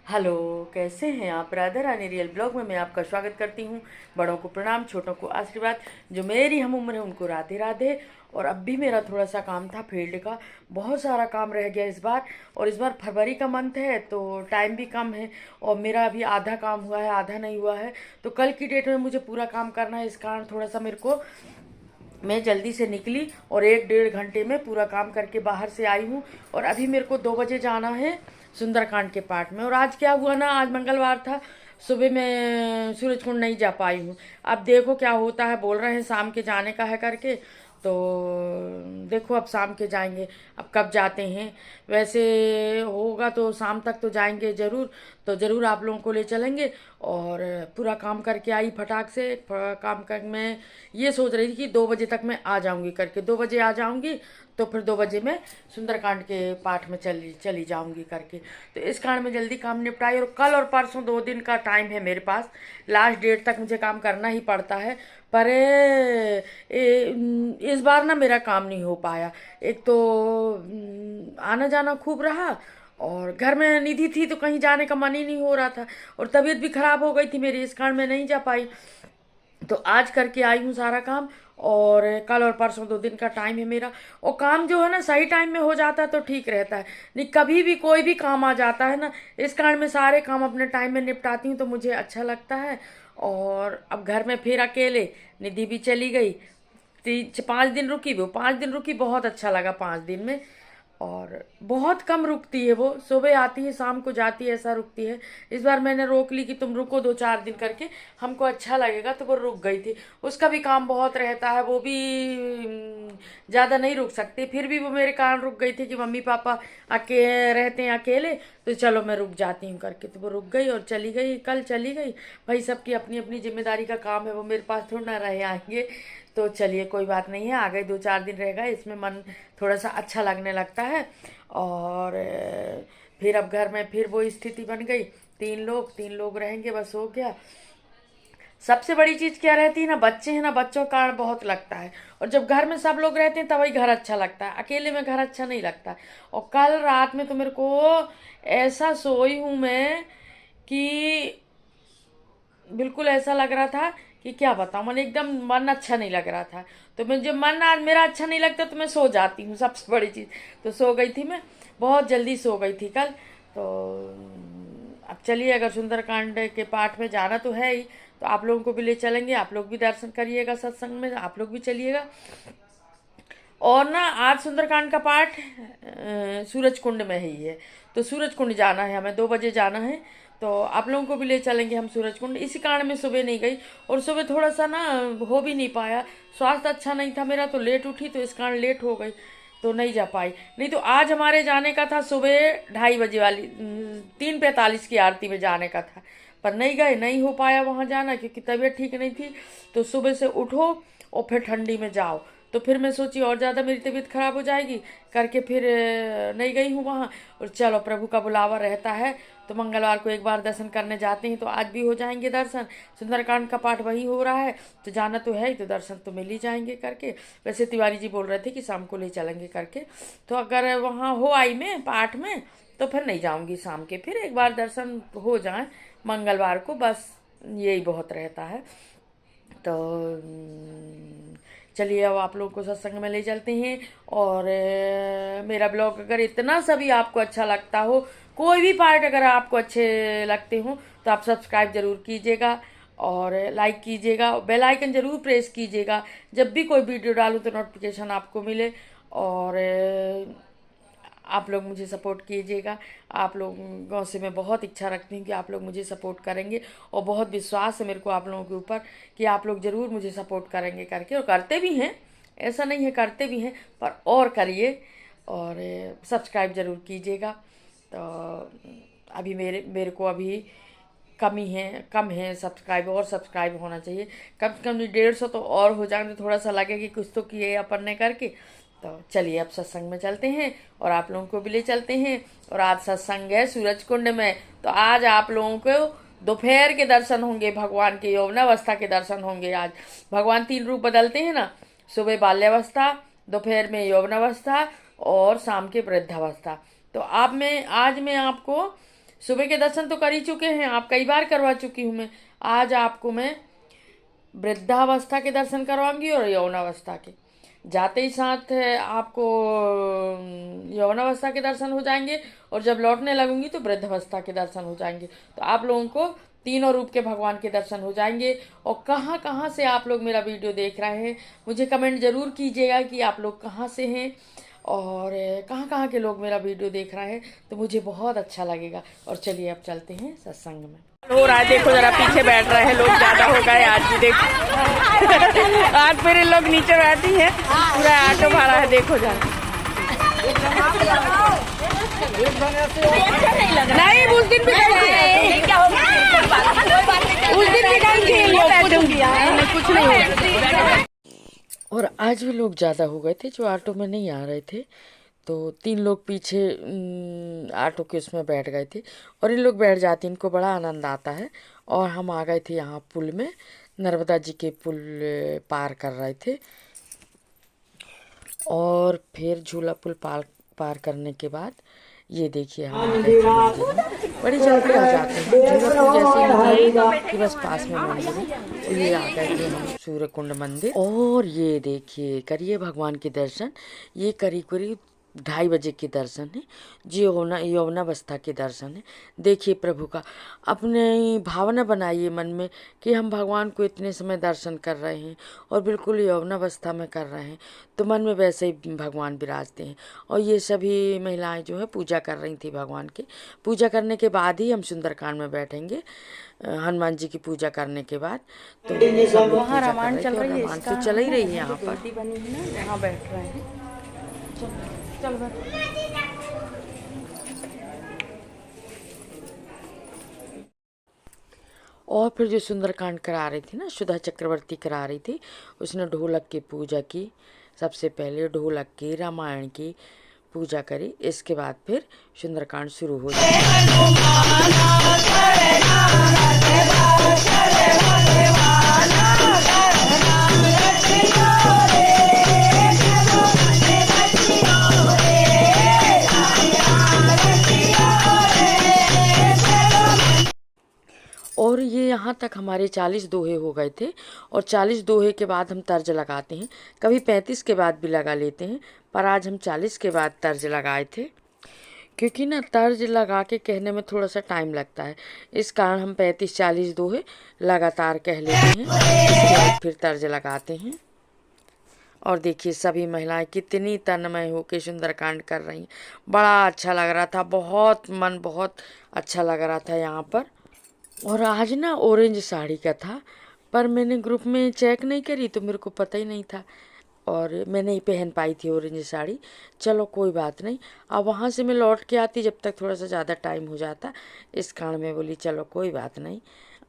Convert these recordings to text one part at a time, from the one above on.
Hello, कैसे हैं आप। राधा रानी रियल ब्लॉग में मैं आपका स्वागत करती हूँ। बड़ों को प्रणाम, छोटों को आशीर्वाद। जो मेरी हम उम्र है उनको राधे राधे। और अब भी मेरा थोड़ा सा काम था फील्ड का, बहुत सारा काम रह गया इस बार। और इस बार फरवरी का मंथ है तो टाइम भी कम है, और मेरा अभी आधा काम हुआ है, आधा नहीं हुआ है। तो कल की डेट में मुझे पूरा काम करना है, इस कारण थोड़ा सा मेरे को, मैं जल्दी से निकली और 1 डेढ़ घंटे में पूरा काम करके बाहर से आई हूँ। और अभी मेरे को 2 बजे जाना है सुंदरकांड के पाठ में। और आज क्या हुआ ना, आज मंगलवार था, सुबह मैं सूरज कुंड नहीं जा पाई हूँ। अब देखो क्या होता है, बोल रहे हैं शाम के जाने का है करके। तो देखो अब शाम के जाएंगे, अब कब जाते हैं। वैसे होगा तो शाम तक तो जाएंगे ज़रूर, तो ज़रूर आप लोगों को ले चलेंगे। और पूरा काम करके आई फटाक से, काम कर मैं ये सोच रही थी कि 2 बजे तक मैं आ जाऊंगी करके, 2 बजे आ जाऊंगी तो फिर 2 बजे मैं सुंदरकांड के पाठ में चली चली जाऊंगी करके। तो इस कारण मैं जल्दी काम निपटाई। और कल और परसों 2 दिन का टाइम है मेरे पास, लास्ट डेट तक मुझे काम करना ही पड़ता है। पर इस बार ना मेरा काम नहीं हो पाया। एक तो आना जाना खूब रहा, और घर में निधि थी तो कहीं जाने का मन ही नहीं हो रहा था। और तबीयत भी खराब हो गई थी मेरी, इस कारण मैं नहीं जा पाई। तो आज करके आई हूँ सारा काम। और कल और परसों 2 दिन का टाइम है मेरा। और काम जो है ना सही टाइम में हो जाता है तो ठीक रहता है, नहीं कभी भी कोई भी काम आ जाता है ना, इस कारण मैं सारे काम अपने टाइम में निपटाती हूँ तो मुझे अच्छा लगता है। और अब घर में फिर अकेले, निधि भी चली गई, 5 दिन रुकी, वो 5 दिन रुकी, बहुत अच्छा लगा 5 दिन में। और बहुत कम रुकती है वो, सुबह आती है शाम को जाती है, ऐसा रुकती है। इस बार मैंने रोक ली कि तुम रुको 2 4 दिन करके, हमको अच्छा लगेगा, तो वो रुक गई थी। उसका भी काम बहुत रहता है, वो भी ज़्यादा नहीं रुक सकती, फिर भी वो मेरे कारण रुक गई थी कि मम्मी पापा रहते हैं अकेले, तो चलो मैं रुक जाती हूँ करके। तो वो रुक गई और चली गई, कल चली गई। भाई सबकी अपनी अपनी जिम्मेदारी का काम है, वो मेरे पास थोड़ा ना रहे आएंगे। तो चलिए कोई बात नहीं है, आ गए, 2 4 दिन रह गए, इसमें मन थोड़ा सा अच्छा लगने लगता है। और फिर अब घर में फिर वो स्थिति बन गई, 3 लोग रहेंगे, बस हो गया। सबसे बड़ी चीज क्या रहती है ना, बच्चे हैं ना, बच्चों का बहुत लगता है। और जब घर में सब लोग रहते हैं तभी घर अच्छा लगता है, अकेले में घर अच्छा नहीं लगता। और कल रात में तो मेरे को ऐसा सोई हूं मैं कि बिल्कुल ऐसा लग रहा था कि क्या बताऊं, मन एकदम मन अच्छा नहीं लग रहा था। तो मैं जब मन आज मेरा अच्छा नहीं लगता तो मैं सो जाती हूँ, सबसे बड़ी चीज़। तो सो गई थी मैं, बहुत जल्दी सो गई थी कल। तो अब चलिए, अगर सुंदरकांड के पाठ में जाना तो है ही, तो आप लोगों को भी ले चलेंगे, आप लोग भी दर्शन करिएगा, सत्संग में आप लोग भी चलिएगा। और ना आज सुंदरकांड का पाठ सूरज कुंड में ही है, तो सूरज कुंड जाना है हमें, 2 बजे जाना है। तो आप लोगों को भी ले चलेंगे हम सूरज कुंड, इसी कारण मैं सुबह नहीं गई। और सुबह थोड़ा सा ना हो भी नहीं पाया, स्वास्थ्य अच्छा नहीं था मेरा, तो लेट उठी, तो इस कारण लेट हो गई, तो नहीं जा पाई। नहीं तो आज हमारे जाने का था सुबह 2:30 बजे वाली, 3:45 की आरती में जाने का था। पर नहीं गए, नहीं हो पाया वहाँ जाना, क्योंकि तबीयत ठीक नहीं थी। तो सुबह से उठो और फिर ठंडी में जाओ, तो फिर मैं सोची और ज़्यादा मेरी तबीयत खराब हो जाएगी करके, फिर नहीं गई हूँ वहाँ। और चलो, प्रभु का बुलावा रहता है तो मंगलवार को एक बार दर्शन करने जाते हैं, तो आज भी हो जाएंगे दर्शन। सुंदरकांड का पाठ वही हो रहा है, तो जाना तो है ही, तो दर्शन तो मिल ही जाएंगे करके। वैसे तिवारी जी बोल रहे थे कि शाम को ले चलेंगे करके, तो अगर वहाँ हो आई में पाठ में तो फिर नहीं जाऊंगी शाम के, फिर एक बार दर्शन हो जाए मंगलवार को, बस यही बहुत रहता है। तो चलिए अब आप लोगों को सत्संग में ले चलते हैं। और मेरा ब्लॉग अगर इतना सा भी आपको अच्छा लगता हो, कोई भी पार्ट अगर आपको अच्छे लगते हो, तो आप सब्सक्राइब जरूर कीजिएगा और लाइक कीजिएगा, बेल आइकन जरूर प्रेस कीजिएगा, जब भी कोई वीडियो डालूँ तो नोटिफिकेशन आपको मिले। और आप लोग मुझे सपोर्ट कीजिएगा। आप लोगों से मैं बहुत इच्छा रखती हूँ कि आप लोग मुझे सपोर्ट करेंगे, और बहुत विश्वास है मेरे को आप लोगों के ऊपर कि आप लोग ज़रूर मुझे सपोर्ट करेंगे करके, और करते भी हैं, ऐसा नहीं है, करते भी हैं, पर और करिए। और सब्सक्राइब ज़रूर कीजिएगा। तो अभी मेरे मेरे को अभी कमी है, कम है सब्सक्राइब, और सब्सक्राइब होना चाहिए, कम से कम 150 तो और हो जाए, तो थोड़ा सा लगे कि कुछ तो किए अपन ने करके। तो चलिए अब सत्संग में चलते हैं और आप लोगों को भी ले चलते हैं। और आज सत्संग है सूरज कुंड में, तो आज आप लोगों को दोपहर के दर्शन होंगे, भगवान के यौवनावस्था के दर्शन होंगे। आज भगवान 3 रूप बदलते हैं ना, सुबह बाल्यावस्था, दोपहर में यौवनावस्था, और शाम के वृद्धावस्था। तो आप में आज मैं आपको सुबह के दर्शन तो कर ही चुके हैं आप, कई बार करवा चुकी हूँ मैं। आज आपको मैं वृद्धावस्था के दर्शन करवाऊंगी और यौनावस्था के। जाते ही साथ आपको यौनावस्था के दर्शन हो जाएंगे और जब लौटने लगूंगी तो वृद्धावस्था के दर्शन हो जाएंगे। तो आप लोगों को तीनों रूप के भगवान के दर्शन हो जाएंगे। और कहाँ कहाँ से आप लोग मेरा वीडियो देख रहे हैं मुझे कमेंट जरूर कीजिएगा कि आप लोग कहाँ से हैं और कहाँ कहाँ के लोग मेरा वीडियो देख रहे हैं, तो मुझे बहुत अच्छा लगेगा। और चलिए अब चलते हैं सत्संग में। हो रहा है, देखो जरा पीछे बैठ रहे हैं लोग, ज्यादा हो गए आज भी। देखो आज मेरे लोग नीचे बैठी हैं, पूरा ऑटो भाड़ा है, देखो जरा। नहीं उस दिन भी कुछ नहीं। और आज भी लोग ज़्यादा हो गए थे जो ऑटो में नहीं आ रहे थे, तो 3 लोग पीछे ऑटो के उसमें बैठ गए थे और इन लोग बैठ जाते, इनको बड़ा आनंद आता है। और हम आ गए थे यहाँ पुल में, नर्मदा जी के पुल पार कर रहे थे। और फिर झूला पुल पार करने के बाद ये देखिए हम बड़ी जल्दी आ जाते हैं। झूला पुल जैसे ही कि बस पास में मंदिर है, तो ये आ गए थे हम सूर्य कुंड मंदिर। और ये देखिए करिए भगवान के दर्शन, ये करीब करीब 2:30 बजे के दर्शन है जी, यौवनावस्था के दर्शन है। देखिए प्रभु का अपने भावना बनाइए मन में कि हम भगवान को इतने समय दर्शन कर रहे हैं और बिल्कुल यौवनावस्था में कर रहे हैं, तो मन में वैसे ही भगवान विराजते हैं। और ये सभी महिलाएं जो है पूजा कर रही थी भगवान की। पूजा करने के बाद ही हम सुंदरकांड में बैठेंगे, हनुमान जी की पूजा करने के बाद। तो वहाँ रामायण चल रही है, रामायण तो चल ही रही है यहाँ पर, बनी है ना, यहाँ बैठ रहे हैं। चल और फिर जो सुंदरकांड करा रही थी ना, सुधा चक्रवर्ती करा रही थी, उसने ढोलक की पूजा की। सबसे पहले ढोलक की रामायण की पूजा करी, इसके बाद फिर सुंदरकांड शुरू हो जाए। और ये यहाँ तक हमारे 40 दोहे हो गए थे। और 40 दोहे के बाद हम तर्ज लगाते हैं, कभी 35 के बाद भी लगा लेते हैं, पर आज हम 40 के बाद तर्ज लगाए थे, क्योंकि ना तर्ज लगा के कहने में थोड़ा सा टाइम लगता है। इस कारण हम 35-40 दोहे लगातार कह लेते हैं, इसके बाद फिर तर्ज लगाते हैं। और देखिए सभी महिलाएं कितनी तन्मय होकर सुंदरकांड कर रही हैं, बड़ा अच्छा लग रहा था, बहुत मन बहुत अच्छा लग रहा था यहाँ पर। और आज ना ऑरेंज साड़ी का था, पर मैंने ग्रुप में चेक नहीं करी तो मेरे को पता ही नहीं था और मैं नहीं पहन पाई थी ऑरेंज साड़ी। चलो कोई बात नहीं, अब वहाँ से मैं लौट के आती जब तक थोड़ा सा ज़्यादा टाइम हो जाता, इस कारण मैं बोली चलो कोई बात नहीं,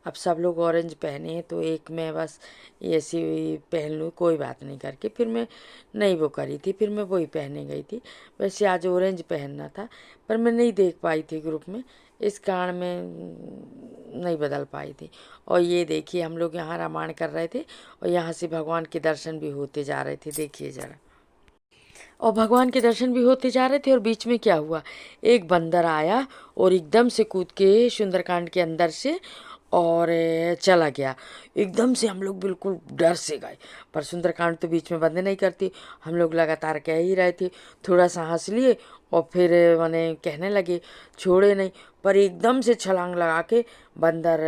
अब सब लोग ऑरेंज पहने हैं तो एक मैं बस ऐसी पहन लूँ, कोई बात नहीं करके फिर मैं नहीं वो करी थी, फिर मैं वही पहने गई थी। वैसे आज ऑरेंज पहनना था पर मैं नहीं देख पाई थी ग्रुप में, इस कारण मैं नहीं बदल पाई थी। और ये देखिए हम लोग यहाँ रामायण कर रहे थे और यहाँ से भगवान के दर्शन भी होते जा रहे थे, देखिए ज़रा। और भगवान के दर्शन भी होते जा रहे थे और बीच में क्या हुआ, एक बंदर आया और एकदम से कूद के सुंदरकांड के अंदर से और चला गया। एकदम से हम लोग बिल्कुल डर से गए, पर सुंदरकांड तो बीच में बंद नहीं करती, हम लोग लगातार कह ही रहे थे। थोड़ा सा हंस लिए और फिर माने कहने लगे, छोड़े नहीं, पर एकदम से छलांग लगा के बंदर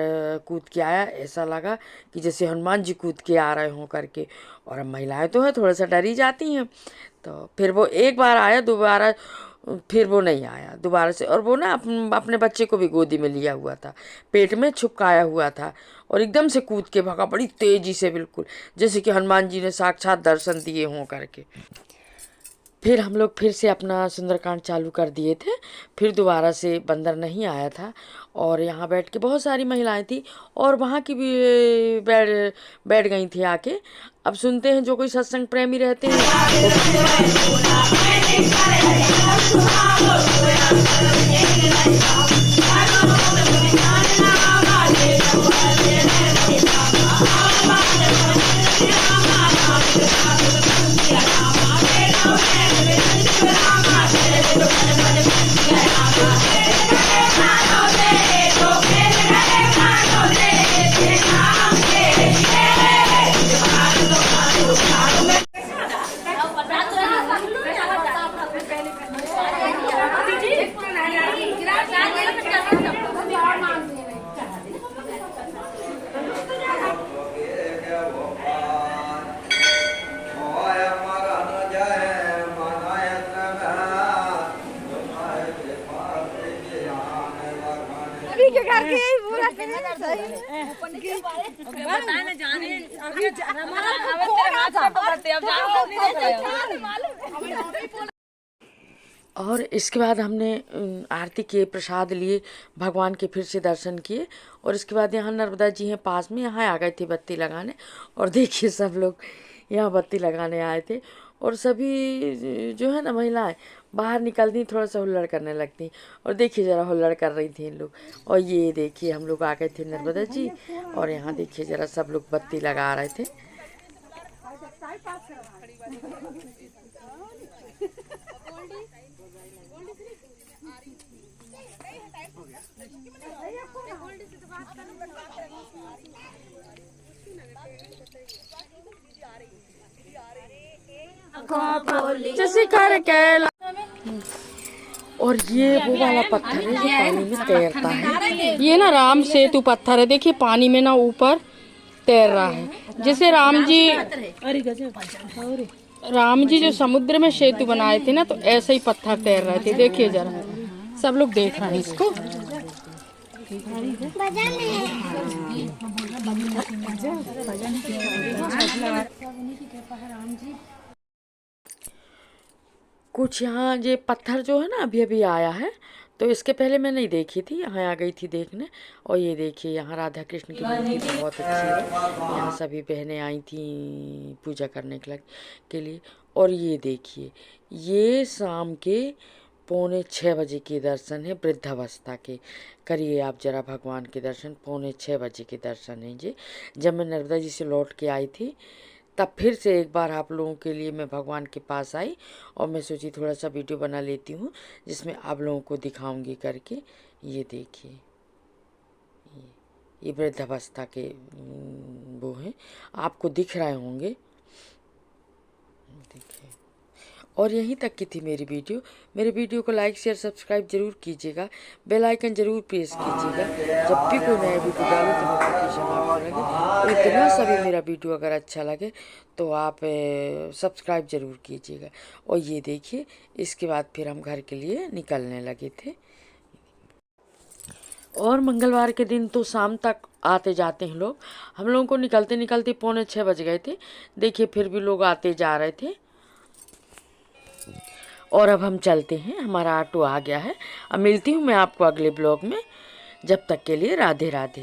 कूद के आया। ऐसा लगा कि जैसे हनुमान जी कूद के आ रहे हों करके। और अब महिलाएं तो हैं थोड़ा सा डर ही जाती हैं, तो फिर वो एक बार आया, दोबारा फिर वो नहीं आया दोबारा से। और वो ना अपने बच्चे को भी गोदी में लिया हुआ था, पेट में छुपकाया हुआ था और एकदम से कूद के भागा बड़ी तेजी से, बिल्कुल जैसे कि हनुमान जी ने साक्षात दर्शन दिए हों करके। फिर हम लोग फिर से अपना सुंदरकांड चालू कर दिए थे, फिर दोबारा से बंदर नहीं आया था। और यहाँ बैठ के बहुत सारी महिलाएं थी और वहाँ की भी बैठ गई थी आके। अब सुनते हैं जो कोई सत्संग प्रेमी रहते हैं। दीदी के घर के यही पूरा और इसके बाद हमने आरती किए, प्रसाद लिए, भगवान के फिर से दर्शन किए। और इसके बाद यहाँ नर्मदा जी हैं पास में, यहाँ आ गए थे बत्ती लगाने। और देखिए सब लोग यहाँ बत्ती लगाने आए थे। और सभी जो है ना महिलाएं बाहर निकलती थोड़ा सा हुल्लड़ करने लगती। और देखिए ज़रा हुल्लड़ कर रही थी इन लोग। और ये देखिए हम लोग आ गए थे नर्मदा जी, और यहाँ देखिए ज़रा सब लोग बत्ती लगा रहे थे। जैसे कर कैला। और ये वो वाला पत्थर है जो पानी में तैरता है। ये ना राम सेतु पत्थर है, देखिए पानी में ना ऊपर तैर रहा है। जैसे राम जी जो समुद्र में सेतु बनाए थे ना, तो ऐसे ही पत्थर तैर रहे थे। देखिए जरा सब लोग देख रहे हैं इसको। कुछ यहाँ ये पत्थर जो है ना अभी अभी आया है, तो इसके पहले मैं नहीं देखी थी, यहाँ आ गई थी देखने। और ये देखिए यहाँ राधा कृष्ण की मूर्ति बहुत अच्छी है। यहाँ सभी बहनें आई थी पूजा करने के लिए। और ये देखिए ये शाम के 5:45 बजे के दर्शन है, वृद्धावस्था के। करिए आप जरा भगवान के दर्शन, 5:45 बजे के दर्शन है जी। जब मैं नर्मदा जी से लौट के आई थी तब फिर से एक बार आप लोगों के लिए मैं भगवान के पास आई। और मैं सोची थोड़ा सा वीडियो बना लेती हूँ जिसमें आप लोगों को दिखाऊंगी करके। ये देखिए ये वृद्धावस्था के वो हैं, आपको दिख रहे होंगे, देखिए। और यहीं तक की थी मेरी वीडियो। मेरे वीडियो को लाइक शेयर सब्सक्राइब जरूर कीजिएगा, बेल आइकन जरूर प्रेस कीजिएगा। जब भी कोई नया वीडियो डालो तो नोटिफिकेशन आपको लगे। और इतना सभी मेरा वीडियो अगर अच्छा लगे तो आप सब्सक्राइब जरूर कीजिएगा। और ये देखिए इसके बाद फिर हम घर के लिए निकलने लगे थे। और मंगलवार के दिन तो शाम तक आते जाते हैं लोग। हम लोगों को निकलते निकलते 5:45 बज गए थे। देखिए फिर भी लोग आते जा रहे थे। और अब हम चलते हैं, हमारा ऑटो आ गया है। अब मिलती हूँ मैं आपको अगले ब्लॉग में। जब तक के लिए राधे राधे।